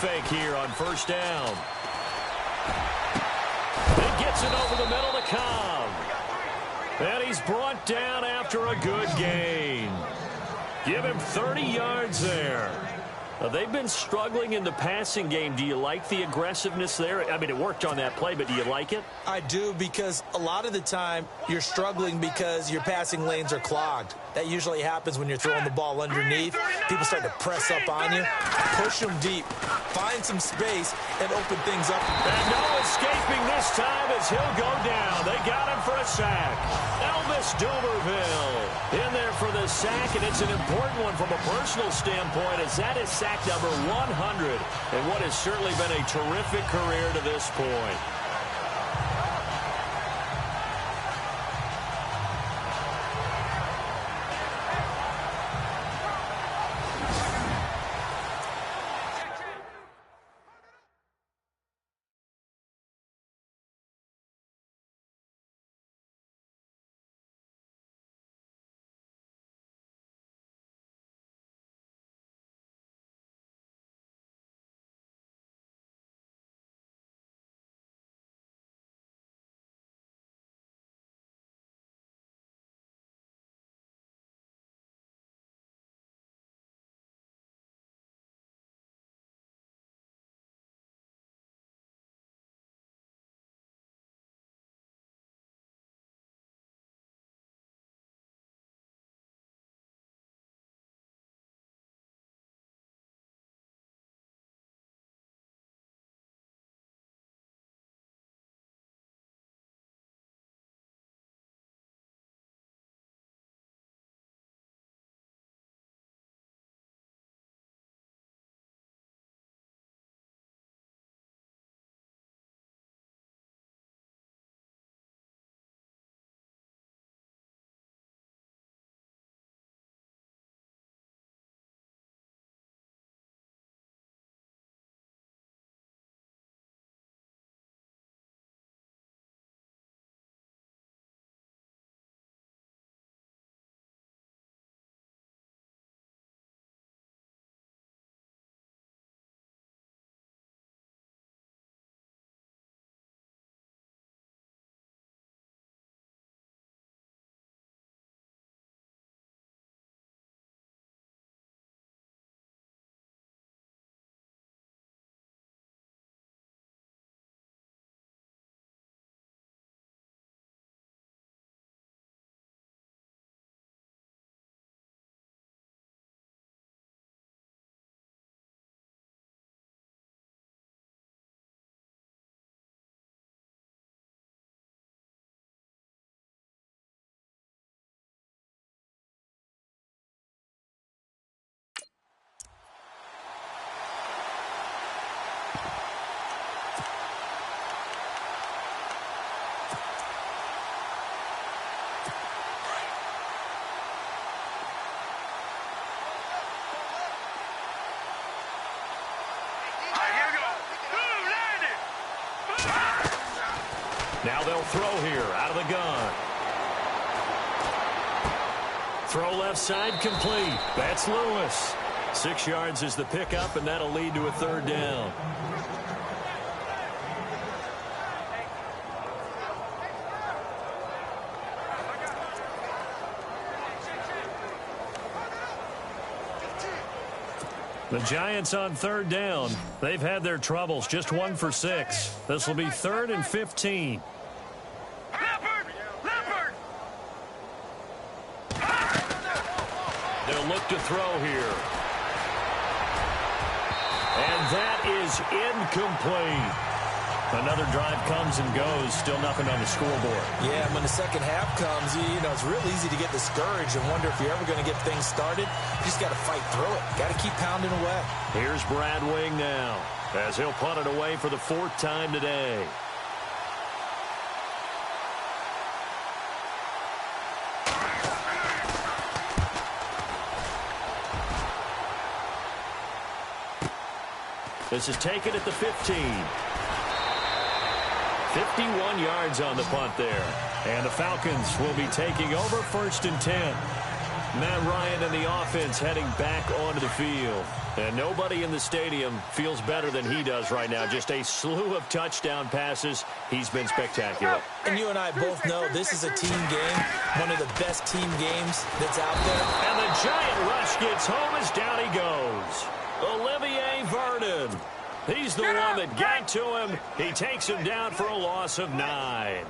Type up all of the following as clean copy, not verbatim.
fake here on first down. It gets it over the middle to Cobb. And he's brought down after a good gain. Give him 30 yards there. They've been struggling in the passing game. Do you like the aggressiveness there? I mean, it worked on that play, but do you like it? I do, because a lot of the time you're struggling because your passing lanes are clogged. That usually happens when you're throwing the ball underneath. People start to press up on you. Push them deep. Find some space and open things up. And no escaping this time as he'll go down. They got him for a sack. Elvis Duberville in there for the sack, and it's an important one from a personal standpoint, as that is sack number 100 in what has certainly been a terrific career to this point. Now they'll throw here out of the gun. Throw left side complete. That's Lewis. 6 yards is the pickup, and that'll lead to a third down. The Giants on third down. They've had their troubles. Just 1 for 6. This will be 3rd and 15. They'll look to throw here. And that is incomplete. Another drive comes and goes. Still nothing on the scoreboard. Yeah, when the second half comes, you know, it's real easy to get discouraged and wonder if you're ever going to get things started. You just got to fight through it. Got to keep pounding away. Here's Brad Wing now, as he'll punt it away for the 4th time today. This is taken at the 15. 51 yards on the punt there. And the Falcons will be taking over 1st and 10. Matt Ryan and the offense heading back onto the field. And nobody in the stadium feels better than he does right now. Just a slew of touchdown passes. He's been spectacular. And you and I both know this is a team game, one of the best team games that's out there. And the giant rush gets home as down he goes. Olivier Vernon. He's the one that got to him. He takes him down for a loss of 9.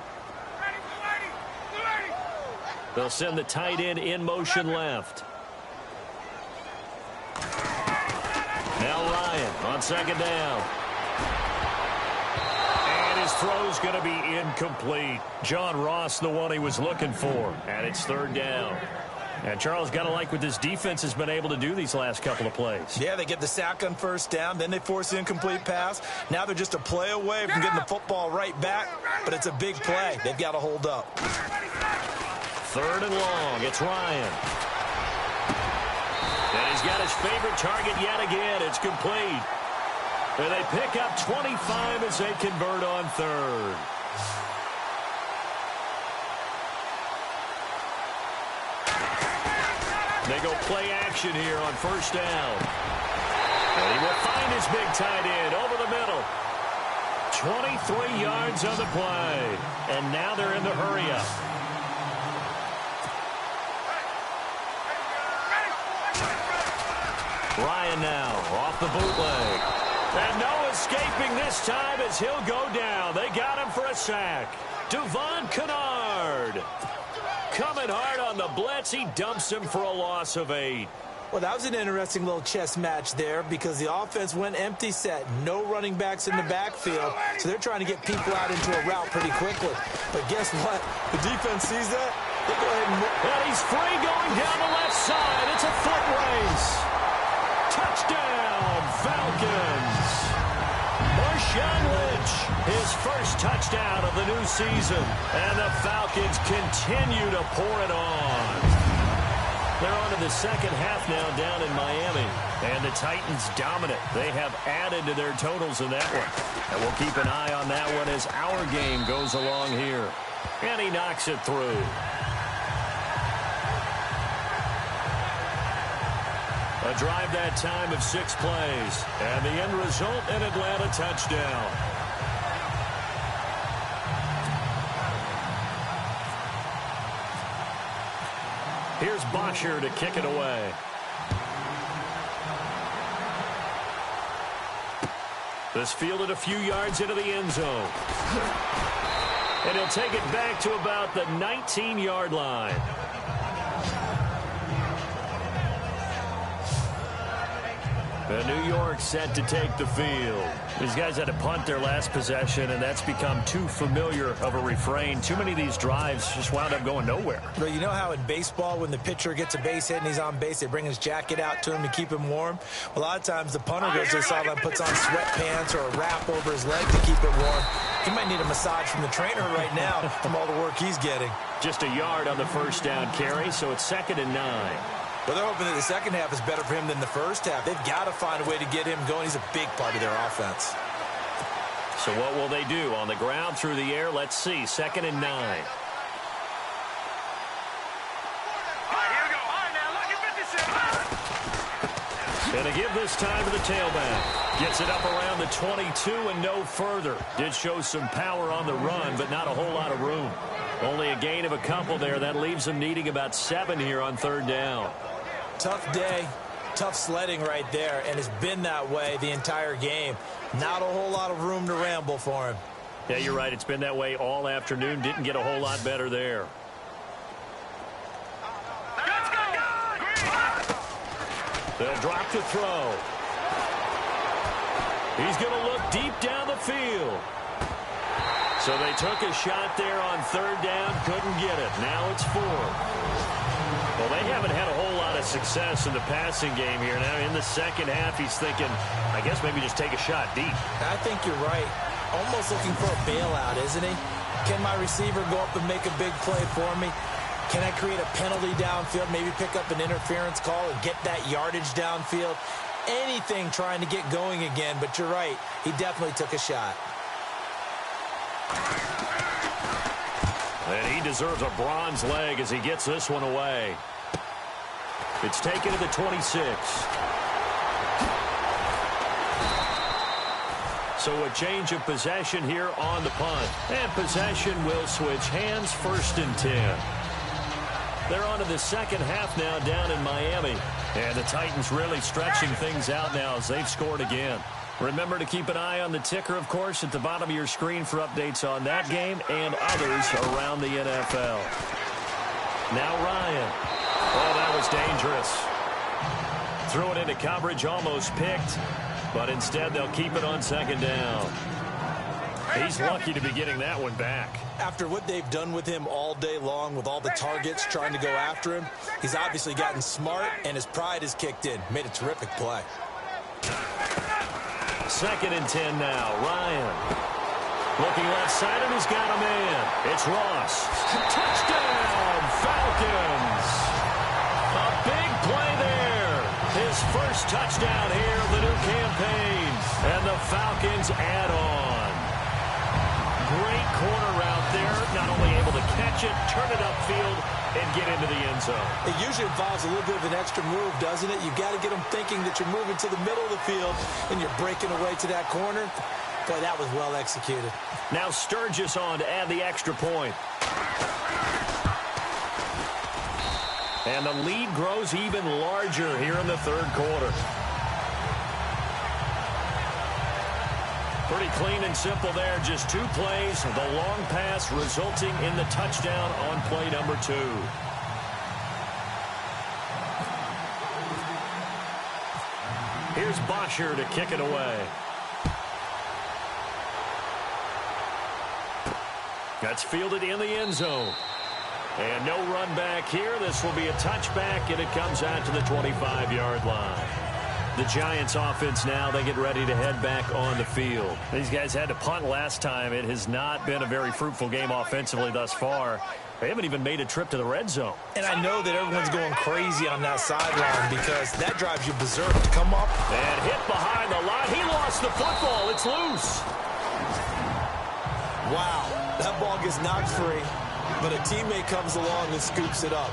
They'll send the tight end in motion left. Now Ryan on second down. And his throw's going to be incomplete. John Ross, the one he was looking for. And it's third down. And Charles, got to like what this defense has been able to do these last couple of plays. Yeah, they get the sack on first down, then they force the incomplete pass. Now they're just a play away from getting the football right back, but it's a big play. They've got to hold up. Third and long. It's Ryan. And he's got his favorite target yet again. It's complete. And they pick up 25 as they convert on third. They go play action here on first down. And he will find his big tight end over the middle. 23 yards on the play. And now they're in the hurry-up. Ryan now off the bootleg. And no escaping this time as he'll go down. They got him for a sack. Devon Kennard. Coming hard on the blitz. He dumps him for a loss of 8. Well, that was an interesting little chess match there because the offense went empty set. No running backs in the backfield, so they're trying to get people out into a route pretty quickly. But guess what? The defense sees that. They go ahead and he's free going down the left side. It's a foot race. Touchdown, Falcons. Marshawn Lynch, his first touchdown of the new season. And the Falcons continue to pour it on. They're on to the second half now down in Miami. And the Titans dominant. They have added to their totals in that one. And we'll keep an eye on that one as our game goes along here. And he knocks it through. A drive that time of 6 plays. And the end result, an Atlanta touchdown. Here's Bosher to kick it away. This fielded a few yards into the end zone. And he'll take it back to about the 19-yard line. And New York set to take the field. These guys had to punt their last possession, and that's become too familiar of a refrain. Too many of these drives just wound up going nowhere. But you know how in baseball, when the pitcher gets a base hit and he's on base, they bring his jacket out to him to keep him warm? A lot of times the punter goes to the sideline, puts on sweatpants or a wrap over his leg to keep it warm. He might need a massage from the trainer right now from all the work he's getting. Just a yard on the first down carry, so it's 2nd and 9. Well, they're hoping that the second half is better for him than the first half. They've got to find a way to get him going. He's a big part of their offense. So what will they do? On the ground, through the air? Let's see. 2nd and 9. All right, here we go. All right, now, look at 56. And to give this time to the tailback. Gets it up around the 22 and no further. Did show some power on the run, but not a whole lot of room. Only a gain of a couple there. That leaves them needing about 7 here on third down. Tough day, tough sledding right there, and it's been that way the entire game. Not a whole lot of room to ramble for him. Yeah, you're right. It's been that way all afternoon. Didn't get a whole lot better there. They'll drop to throw. He's going to look deep down the field. So they took a shot there on third down, couldn't get it. Now it's 4. Well, they haven't had a whole lot of success in the passing game here. Now in the second half, he's thinking, I guess maybe just take a shot deep. I think you're right. Almost looking for a bailout, isn't he? Can my receiver go up and make a big play for me? Can I create a penalty downfield, maybe pick up an interference call and get that yardage downfield? Anything trying to get going again, but you're right. He definitely took a shot. And he deserves a bronze leg as he gets this one away. It's taken to the 26. So a change of possession here on the punt. And possession will switch hands, 1st and 10. They're on to the second half now down in Miami. And the Titans really stretching things out now as they've scored again. Remember to keep an eye on the ticker, of course, at the bottom of your screen for updates on that game and others around the NFL. Now Ryan. Oh, that was dangerous. Threw it into coverage, almost picked. But instead, they'll keep it on 2nd down. He's lucky to be getting that one back. After what they've done with him all day long with all the targets trying to go after him, he's obviously gotten smart, and his pride has kicked in. Made a terrific play. 2nd and 10 now. Ryan. Looking left side, and he's got a man. It's Ross. Touchdown, Falcons. A big play there. His first touchdown here of the new campaign. And the Falcons add on. Great corner route there. Not only able to catch it, turn it upfield, and get into the end zone. It usually involves a little bit of an extra move, doesn't it? You've got to get them thinking that you're moving to the middle of the field and you're breaking away to that corner. Boy, that was well executed. Now Sturgis on to add the extra point. And the lead grows even larger here in the 3rd quarter. Pretty clean and simple there. Just 2 plays. The long pass resulting in the touchdown on play number 2. Here's Bosher to kick it away. That's fielded in the end zone. And no run back here. This will be a touchback, and it comes out to the 25-yard line. The Giants offense now, they get ready to head back on the field. These guys had to punt last time. It has not been a very fruitful game offensively thus far. They haven't even made a trip to the red zone. And I know that everyone's going crazy on that sideline because that drives you berserk to come up. And hit behind the line. He lost the football. It's loose. Wow, that ball gets knocked free, but a teammate comes along and scoops it up.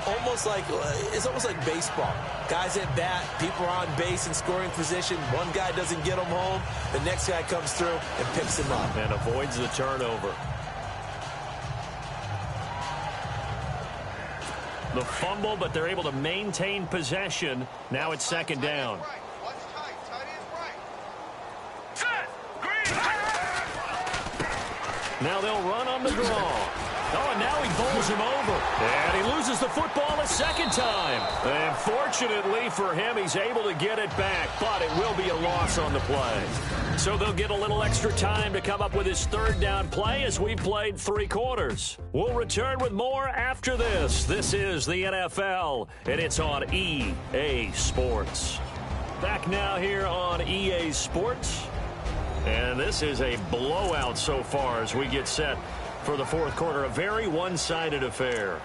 It's almost like baseball. Guys at bat, people are on base in scoring position. One guy doesn't get him home. The next guy comes through and picks him up. And avoids the turnover. The fumble, but they're able to maintain possession. Now it's 2nd down. Now they'll run on the draw. Oh, and now he bowls him over. And he loses the football a 2nd time. And fortunately for him, he's able to get it back, but it will be a loss on the play. So they'll get a little extra time to come up with his 3rd down play as we played 3 quarters. We'll return with more after this. This is the NFL, and it's on EA Sports. Back now here on EA Sports. And this is a blowout so far as we get set for the 4th quarter. A very one-sided affair.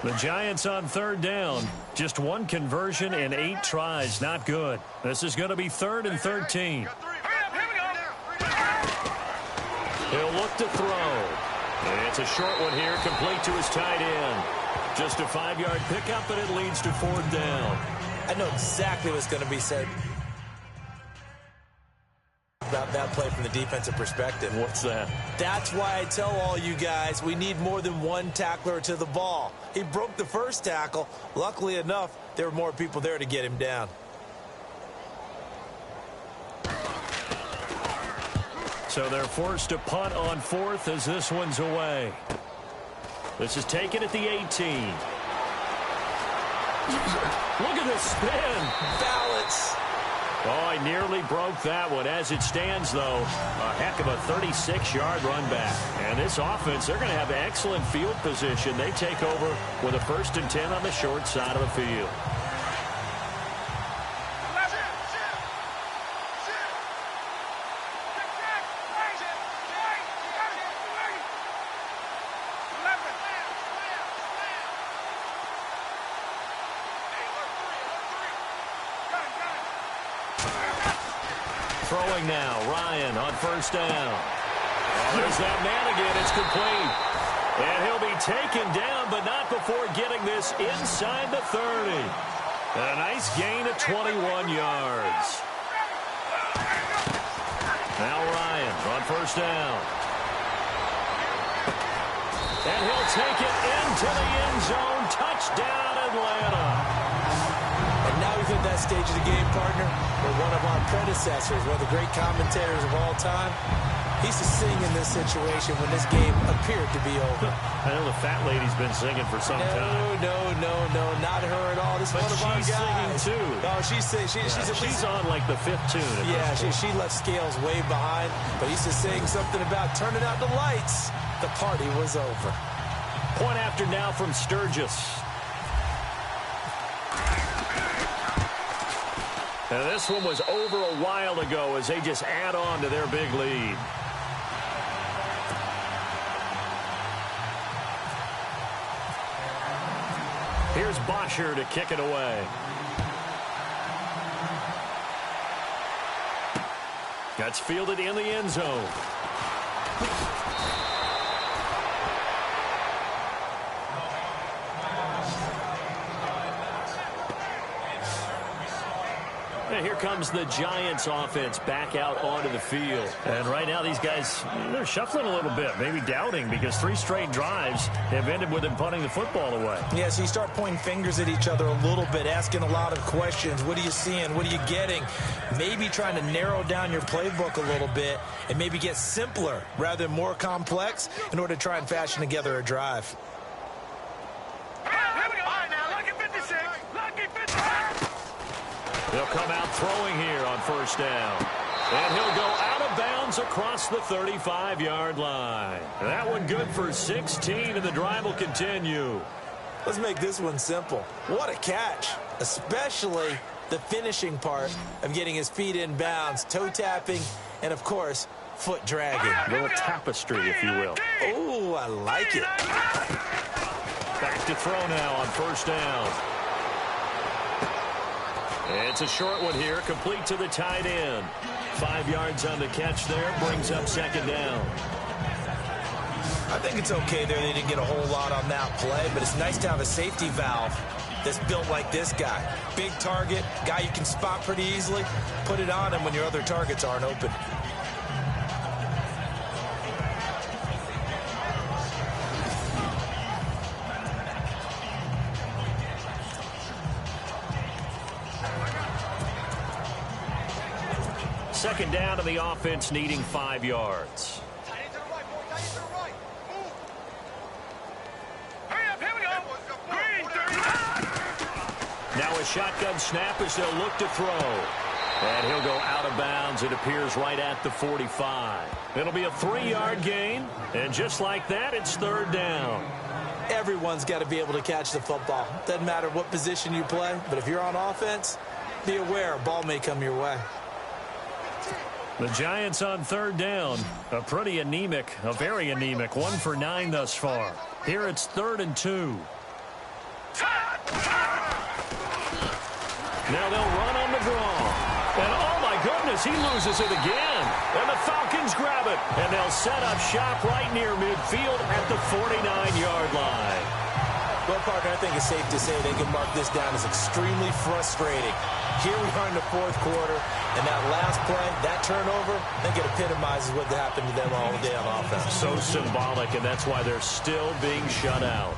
The Giants on 3rd down. Just 1 conversion and 8 tries. Not good. This is going to be 3rd and 13. He'll look to throw. And it's a short one here, complete to his tight end. Just a 5-yard pickup, and it leads to 4th down. I know exactly what's going to be said about that play from the defensive perspective. What's that? That's why I tell all you guys we need more than 1 tackler to the ball. He broke the first tackle. Luckily enough, there were more people there to get him down. So they're forced to punt on 4th as this one's away. This is taken at the 18. Look at the spin. Balance. Oh, I nearly broke that one. As it stands, though, a heck of a 36-yard run back. And this offense, they're going to have excellent field position. They take over with a 1st and 10 on the short side of the field. Throwing now, Ryan on 1st down. Oh, there's that man again. It's complete. And he'll be taken down, but not before getting this inside the 30. And a nice gain of 21 yards. Now Ryan on first down. And he'll take it into the end zone. Touchdown, Atlanta. And now we've hit that stage of the game, partner, where one of our predecessors, one of the great commentators of all time, he used to sing in this situation when this game appeared to be over. I know the fat lady's been singing for some time. No, not her at all. This is one of our guys. She's singing, too. Oh, she's singing. She's on, like, the fifth tune. Yeah, she left Scales way behind, but he used to sing something about turning out the lights. The party was over. Point after now from Sturgis. And this one was over a while ago as they just add on to their big lead. Here's Bosher to kick it away. That's fielded in the end zone. And here comes the Giants offense back out onto the field. And right now these guys, they're shuffling a little bit, maybe doubting, because 3 straight drives have ended with them punting the football away. Yeah, so you start pointing fingers at each other a little bit, asking a lot of questions. What are you seeing? What are you getting? Maybe trying to narrow down your playbook a little bit and maybe get simpler rather than more complex in order to try and fashion together a drive. He'll come out throwing here on first down. And he'll go out of bounds across the 35-yard line. That one good for 16, and the drive will continue. Let's make this one simple. What a catch, especially the finishing part of getting his feet in bounds, toe tapping, and, of course, foot dragging. A little tapestry, if you will. Oh, I like it. Back to throw now on first down. It's a short one here, complete to the tight end. 5 yards on the catch there, brings up second down. I think it's okay there. They didn't get a whole lot on that play, but it's nice to have a safety valve that's built like this guy. Big target, guy you can spot pretty easily. Put it on him when your other targets aren't open. Second down, and the offense needing 5 yards. Now a shotgun snap as they'll look to throw. And he'll go out of bounds. It appears right at the 45. It'll be a 3-yard gain. And just like that, it's third down. Everyone's got to be able to catch the football. Doesn't matter what position you play, but if you're on offense, be aware a ball may come your way. The Giants on third down. A pretty anemic, a very anemic 1 for 9 thus far. Here it's 3rd and 2. Now they'll run on the draw. And oh my goodness, he loses it again. And the Falcons grab it. And they'll set up shop right near midfield at the 49-yard line. Well, partner, I think it's safe to say they can mark this down as extremely frustrating. Here we are in the 4th quarter, and that last play, that turnover, I think it epitomizes what happened to them all day on offense. So symbolic, and that's why they're still being shut out.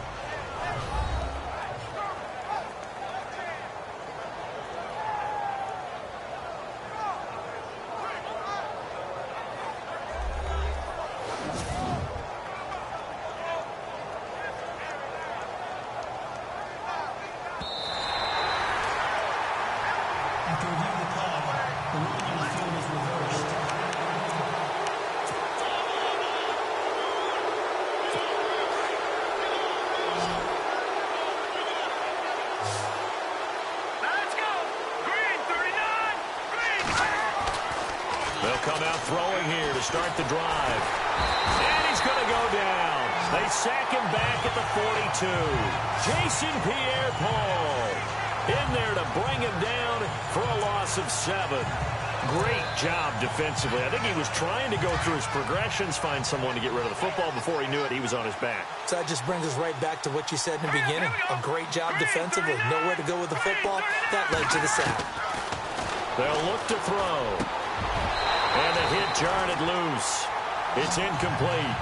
Come out throwing here to start the drive. And he's going to go down. They sack him back at the 42. Jason Pierre-Paul in there to bring him down for a loss of 7. Great job defensively. I think he was trying to go through his progressions, find someone to get rid of the football. Before he knew it, he was on his back. So that just brings us right back to what you said in the beginning. A great job defensively. Nowhere to go with the football. That led to the sack. They'll look to throw. And the hit jarred it loose. It's incomplete.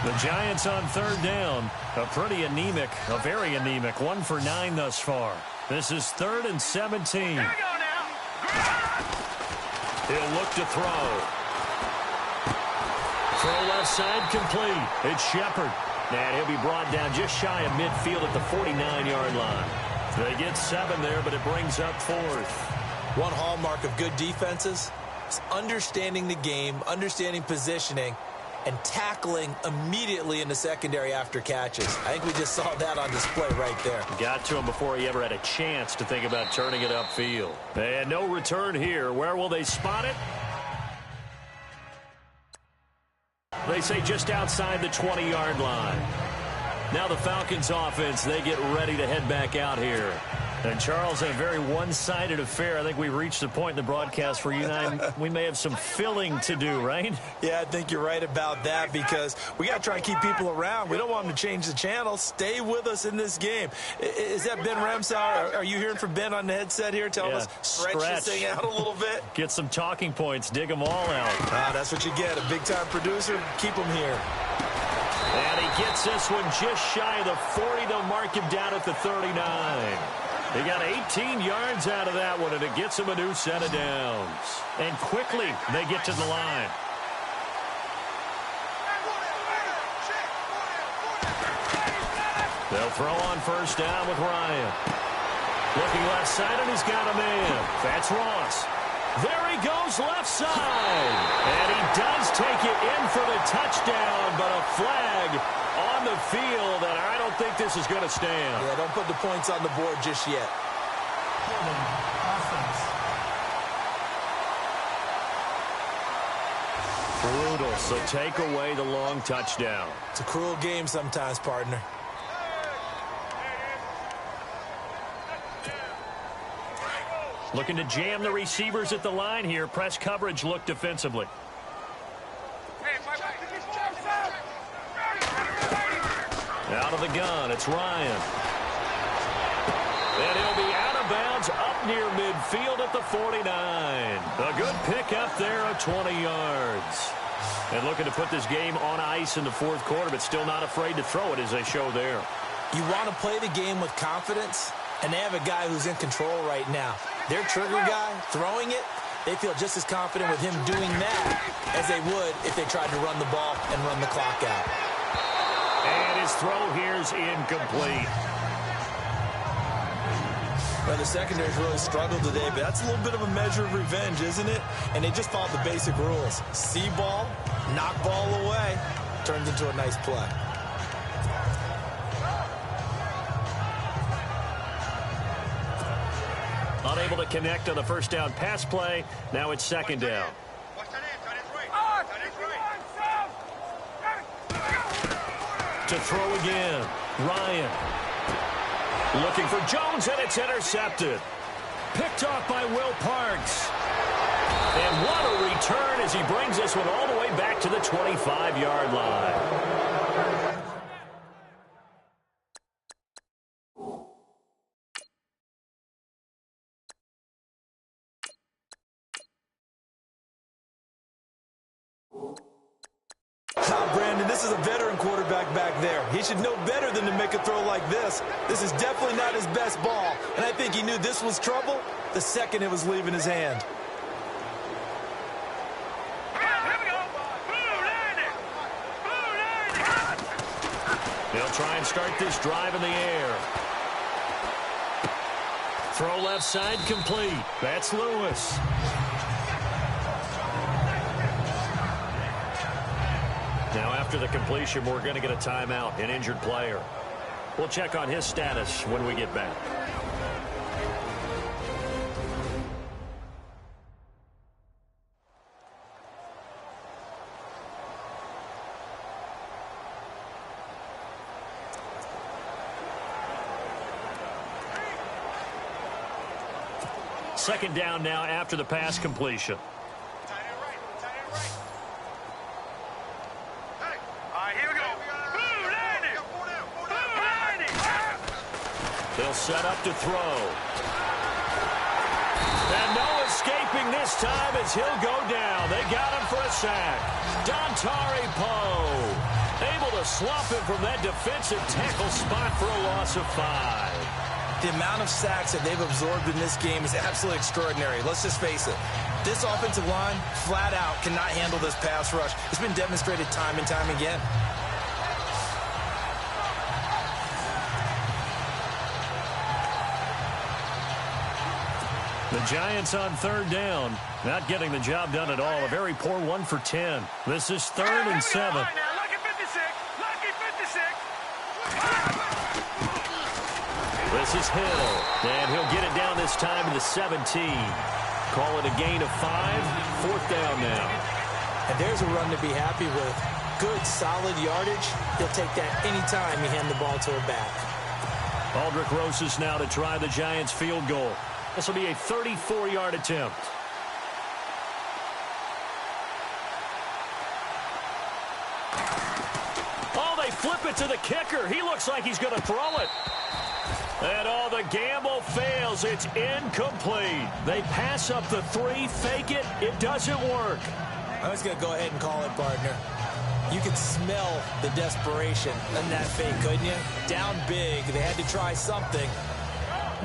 The Giants on third down. A very anemic 1 for 9 thus far. This is 3rd and 17. Here we go now. He'll look to throw. Throw left side complete. It's Shepard. And he'll be brought down just shy of midfield at the 49-yard line. They get 7 there, but it brings up 4th. One hallmark of good defenses is understanding the game, understanding positioning, and tackling immediately in the secondary after catches. I think we just saw that on display right there. Got to him before he ever had a chance to think about turning it upfield. And no return here. Where will they spot it? They say just outside the 20-yard line. Now the Falcons offense, they get ready to head back out here. And, Charles, a very one-sided affair. I think we've reached the point in the broadcast where you and I, we may have some filling to do, right? Yeah, I think you're right about that because we got to try and keep people around. We don't want them to change the channel. Stay with us in this game. Is that Ben Ramsauer? Are you hearing from Ben on the headset here telling us stretch this thing out a little bit? Get some talking points. Dig them all out. That's what you get. A big-time producer. Keep them here. And he gets this one just shy of the 40. They'll mark him down at the 39. He got 18 yards out of that one, and it gets him a new set of downs. And quickly, they get to the line. They'll throw on first down with Ryan. Looking left side, and he's got a man. That's Ross. There he goes left side. And he does take it in for the touchdown, but a flag on the field, and I don't think this is going to stand. Yeah, don't put the points on the board just yet. Brutal, so take away the long touchdown. It's a cruel game sometimes, partner. Looking to jam the receivers at the line here. Press coverage look defensively. Out of the gun, it's Ryan. And he'll be out of bounds up near midfield at the 49. A good pickup there of 20 yards. And looking to put this game on ice in the fourth quarter, but still not afraid to throw it as they show there. You want to play the game with confidence, and they have a guy who's in control right now. Their trigger guy, throwing it, they feel just as confident with him doing that as they would if they tried to run the ball and run the clock out. And his throw here's incomplete. Well, the secondary's really struggled today, but that's a little bit of a measure of revenge, isn't it? And they just followed the basic rules. See ball, knock ball away, turns into a nice play. Unable to connect on the first down pass play. Now it's second down. To throw again. Ryan. Looking for Jones, and it's intercepted. Picked off by Will Parks. And what a return as he brings this one all the way back to the 25-yard line. Brandon, this is a veteran quarterback back there. He should know better than to make a throw like this. This is definitely not his best ball, and I think he knew this was trouble the second it was leaving his hand. They'll try and start this drive in the air. Throw left side complete. That's Lewis. Now, after the completion, we're going to get a timeout, an injured player. We'll check on his status when we get back. second down now after the pass completion. They'll set up to throw. And no escaping this time as he'll go down. They got him for a sack. Dontari Poe able to slump him from that defensive tackle spot for a loss of 5. The amount of sacks that they've absorbed in this game is absolutely extraordinary. Let's just face it. This offensive line, flat out, cannot handle this pass rush. It's been demonstrated time and time again. The Giants on third down, not getting the job done at all. A very poor 1 for 10. This is 3rd and 7. Lucky 56. Lucky 56. This is Hill, and he'll get it down this time to the 17. Call it a gain of 5, 4th down now. And there's a run to be happy with. Good, solid yardage. He'll take that anytime you hand the ball to a back. Aldrich Rosas now to try the Giants field goal. This will be a 34-yard attempt. Oh, they flip it to the kicker. He looks like he's going to throw it. And oh, the gamble fails. It's incomplete. They pass up the 3, fake it. It doesn't work. I'm just going to go ahead and call it, partner. You could smell the desperation in that fake, couldn't you? Down big. They had to try something.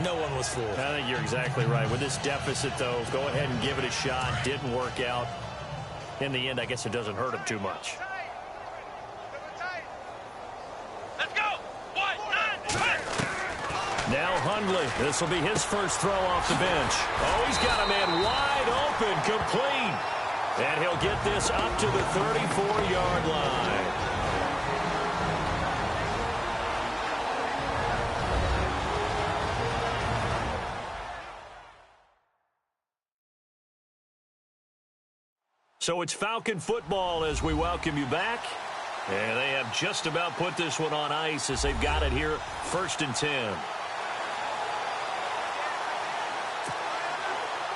No one was fooled. I think you're exactly right. With this deficit, though, go ahead and give it a shot. Didn't work out. In the end, I guess it doesn't hurt him too much. Let's go. 1, 9, Now Hundley. This will be his first throw off the bench. Oh, he's got a man wide open, complete. And he'll get this up to the 34-yard line. So it's Falcon football as we welcome you back. And they have just about put this one on ice as they've got it here, 1st and 10.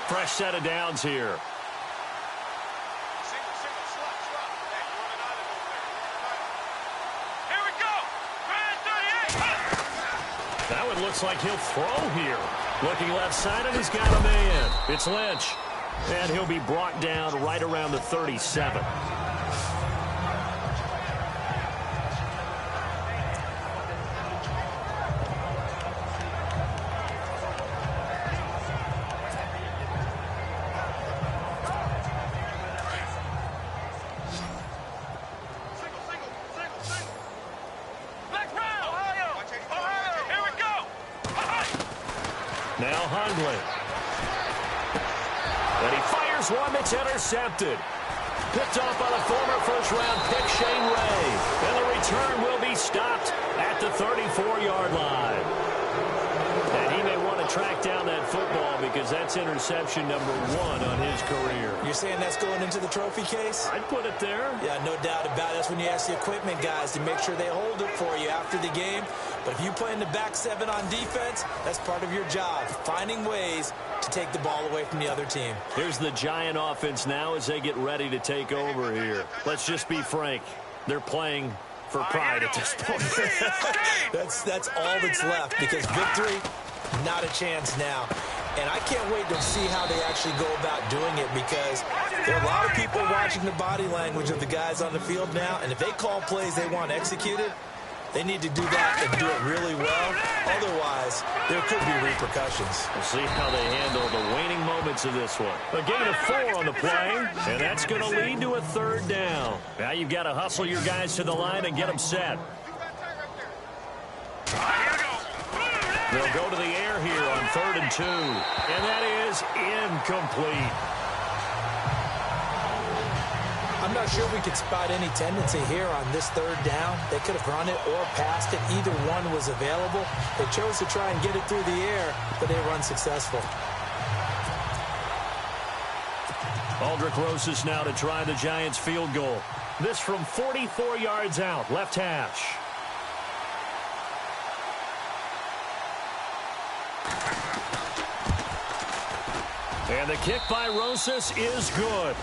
Fresh set of downs here. Here we go. Ryan 38. That one looks like he'll throw here. Looking left-sided, he's got a man. It's Lynch. And he'll be brought down right around the 37. Now Hundley. And he fires one that's intercepted. Picked off by the former first-round pick, Shane Ray. And the return will be stopped at the 34-yard line. And he may want to track down that football because that's interception number 1 on his career. You're saying that's going into the trophy case? I'd put it there. Yeah, no doubt about it. That's when you ask the equipment guys to make sure they hold it for you after the game. But if you play in the back 7 on defense, that's part of your job, finding ways to take the ball away from the other team. Here's the Giant offense now as they get ready to take over here. Let's just be frank. They're playing for pride at this point. That's all that's left because victory, not a chance now. And I can't wait to see how they actually go about doing it because there are a lot of people watching the body language of the guys on the field now. And if they call plays they want executed, they need to do that and do it really well. Otherwise, there could be repercussions. We'll see how they handle the waning moments of this one. A gain of 4 on the play, and that's going to lead to a 3rd down. Now you've got to hustle your guys to the line and get them set. They'll go to the air here on 3rd and 2, and that is incomplete. I'm not sure we could spot any tendency here on this 3rd down. They could have run it or passed it. Either one was available. They chose to try and get it through the air, but they were unsuccessful. Aldrich Rosas now to try the Giants field goal. This from 44 yards out, left hash. And the kick by Rosas is good.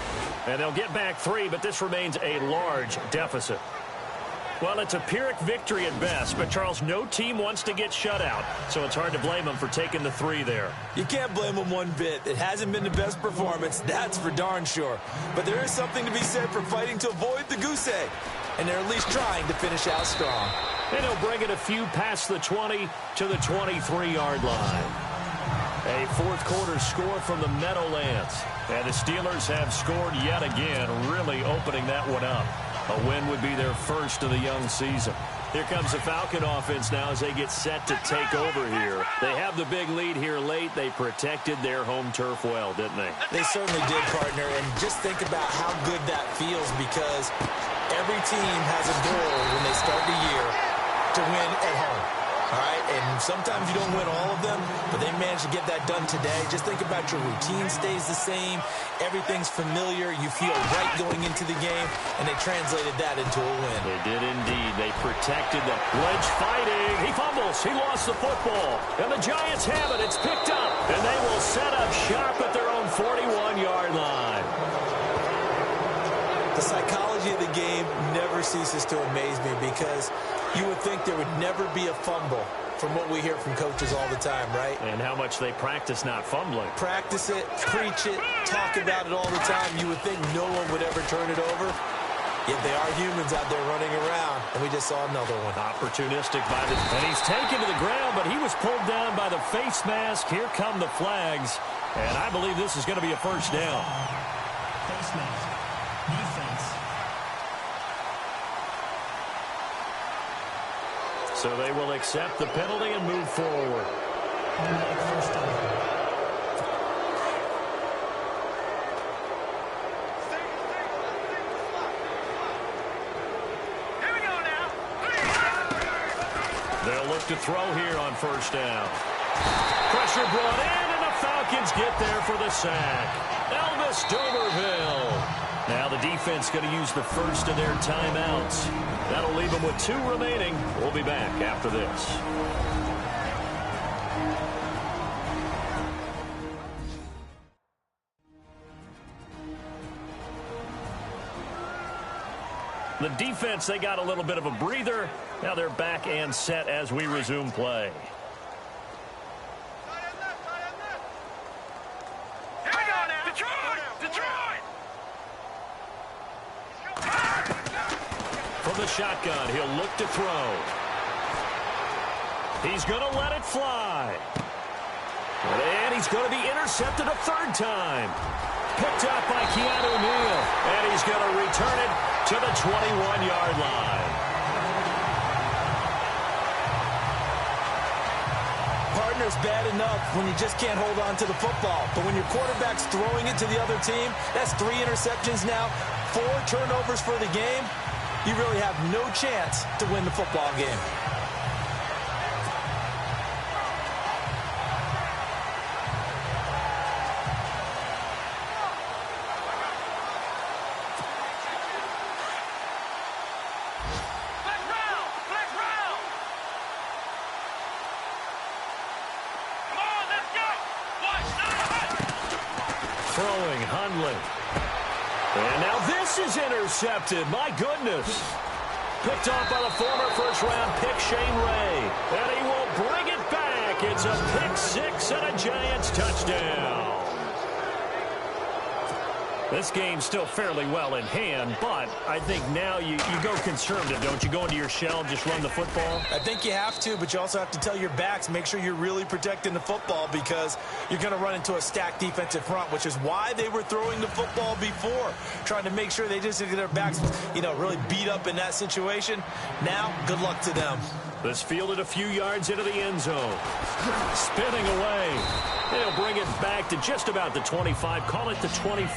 And they'll get back 3, but this remains a large deficit. Well, it's a Pyrrhic victory at best, but, Charles, no team wants to get shut out, so it's hard to blame them for taking the 3 there. You can't blame them one bit. It hasn't been the best performance, that's for darn sure. But there is something to be said for fighting to avoid the goose egg, and they're at least trying to finish out strong. And he'll bring it a few past the 20 to the 23-yard line. A fourth-quarter score from the Meadowlands. And the Steelers have scored yet again, really opening that one up. A win would be their first of the young season. Here comes the Falcon offense now as they get set to take over here. They have the big lead here late. They protected their home turf well, didn't they? They certainly did, partner. And just think about how good that feels, because every team has a goal when they start the year to win at home. All right, and sometimes you don't win all of them, but they managed to get that done today. Just think about your routine stays the same. Everything's familiar. You feel right going into the game, and they translated that into a win. They did indeed. They protected the ledge fighting. He fumbles. He lost the football. And the Giants have it. It's picked up. And they will set up shop at their own 41-yard line. The psychology of the game never ceases to amaze me, because you would think there would never be a fumble from what we hear from coaches all the time, right? And how much they practice not fumbling. Practice it, preach it, talk about it all the time. You would think no one would ever turn it over. Yet they are humans out there running around, and we just saw another one. Opportunistic by the... And he's taken to the ground, but he was pulled down by the face mask. Here come the flags. And I believe this is going to be a first down. Face mask. Defense. So they will accept the penalty and move forward. First down. They'll look to throw here on first down. Pressure brought in, and the Falcons get there for the sack. Elvis Doberville. Now the defense going to use the first of their timeouts. That'll leave them with 2 remaining. We'll be back after this. The defense, they got a little bit of a breather. Now they're back and set as we resume play. Here we go now. Detroit! From the shotgun, he'll look to throw. He's going to let it fly. And he's going to be intercepted a 3rd time. Picked up by Keanu Neal. And he's going to return it to the 21-yard line. Partner's bad enough when you just can't hold on to the football. But when your quarterback's throwing it to the other team, that's 3 interceptions now, 4 turnovers for the game. You really have no chance to win the football game. Throwing, Hundley. And now this is intercepted. My goodness. Picked off by the former first-round pick, Shane Ray. And he will bring it back. It's a pick 6 and a Giants touchdown. This game's still fairly well in hand, but I think now you go conservative, don't you? Go into your shell and just run the football? I think you have to, but you also have to tell your backs, make sure you're really protecting the football, because you're going to run into a stacked defensive front, which is why they were throwing the football before, trying to make sure they just get their backs, really beat up in that situation. Now, good luck to them. This fielded a few yards into the end zone. Spinning away. They'll bring it back to just about the 25. Call it the 20.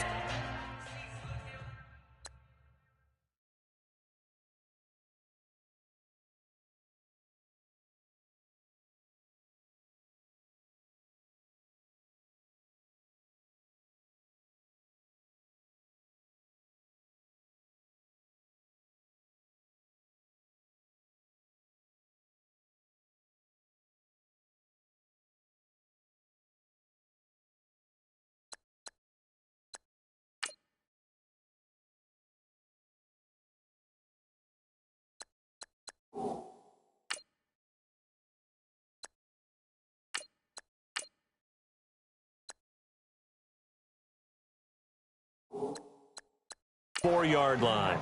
4-yard line.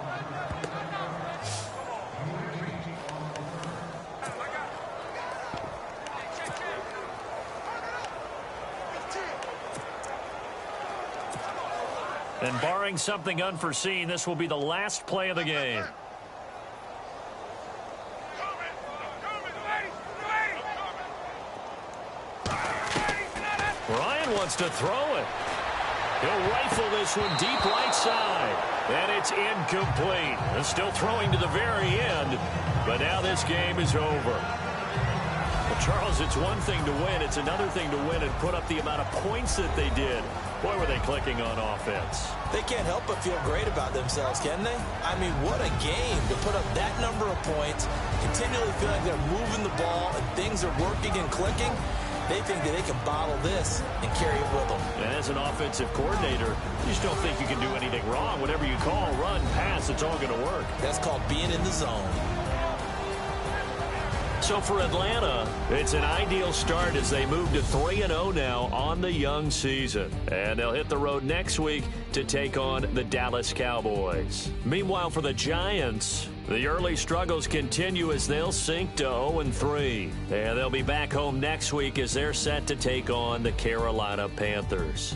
And barring something unforeseen, this will be the last play of the game. Ryan wants to throw it. He'll rifle this one deep right side. And it's incomplete. They're still throwing to the very end. But now this game is over. Well, Charles, it's one thing to win. It's another thing to win and put up the amount of points that they did. Boy, were they clicking on offense. They can't help but feel great about themselves, can they? I mean, what a game to put up that number of points, continually feel like they're moving the ball and things are working and clicking. They think that they can bottle this and carry it with them. And as an offensive coordinator, you just don't think you can do anything wrong. Whatever you call, run, pass, it's all going to work. That's called being in the zone. So for Atlanta, it's an ideal start as they move to 3-0 now on the young season. And they'll hit the road next week to take on the Dallas Cowboys. Meanwhile, for the Giants, the early struggles continue as they'll sink to 0-3. And they'll be back home next week as they're set to take on the Carolina Panthers.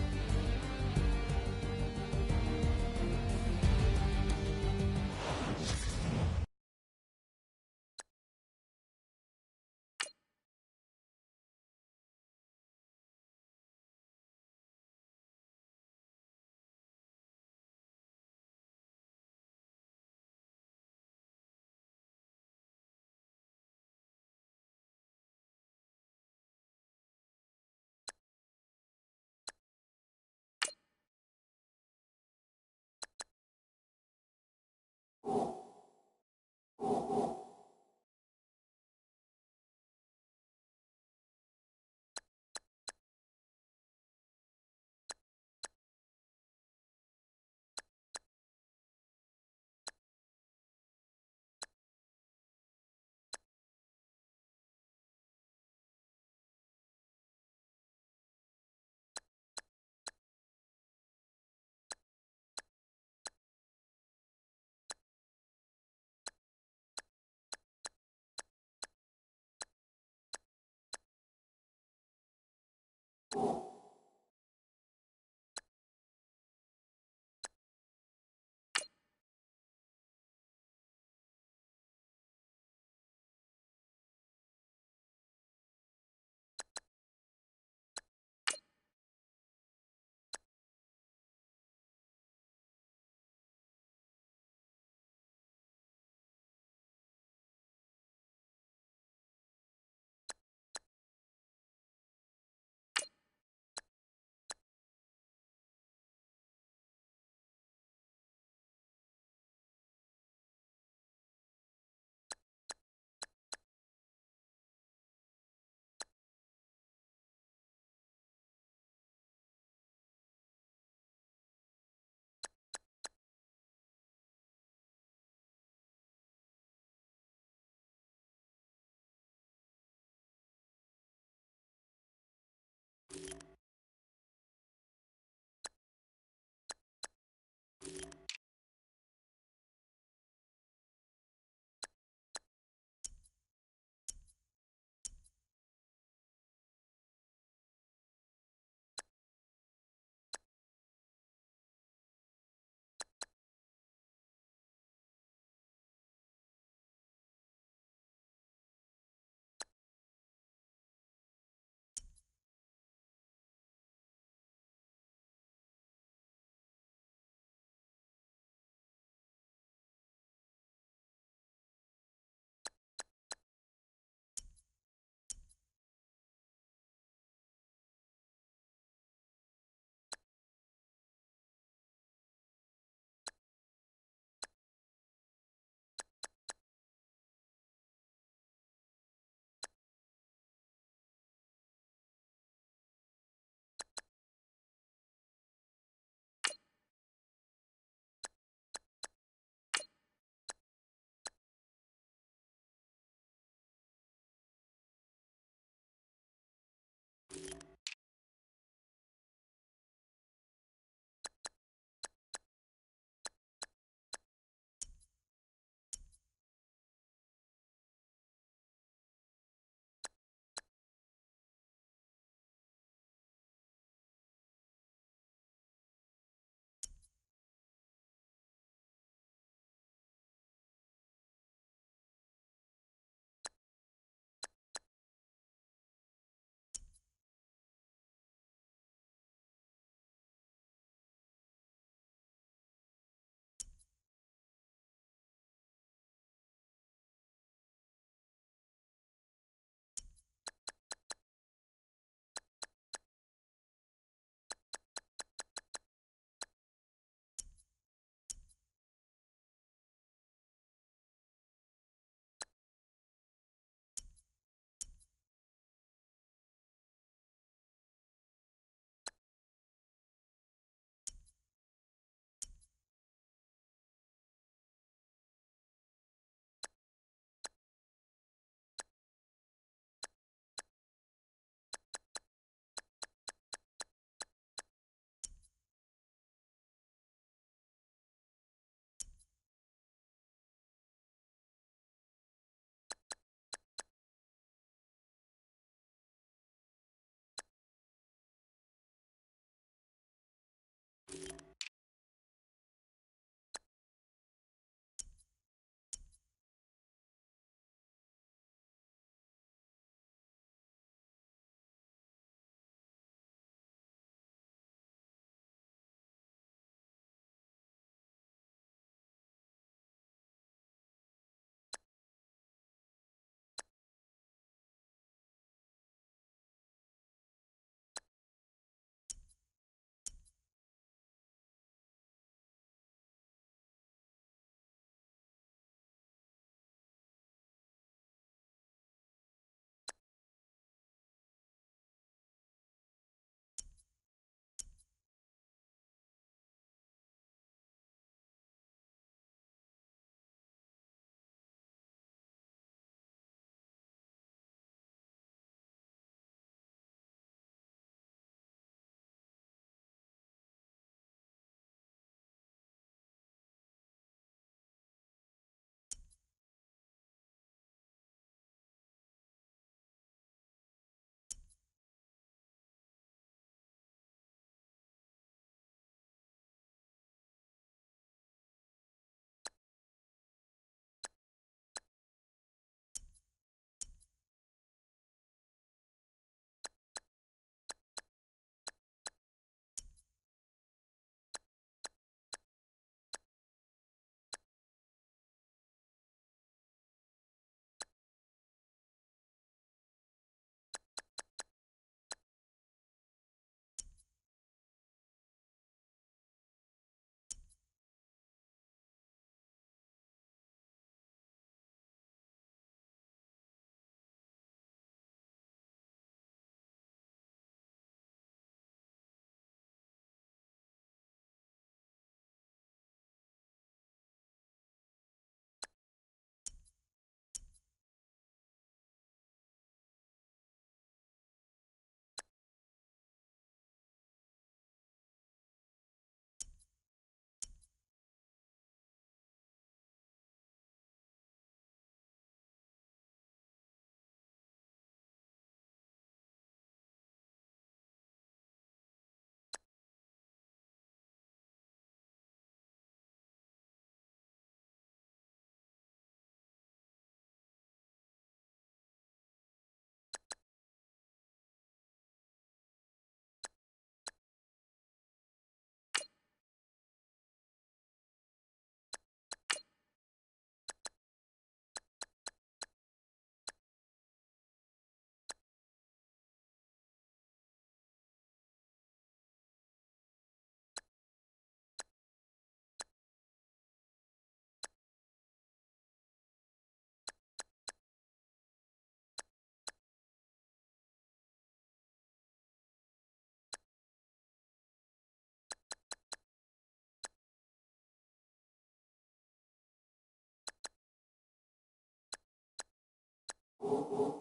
you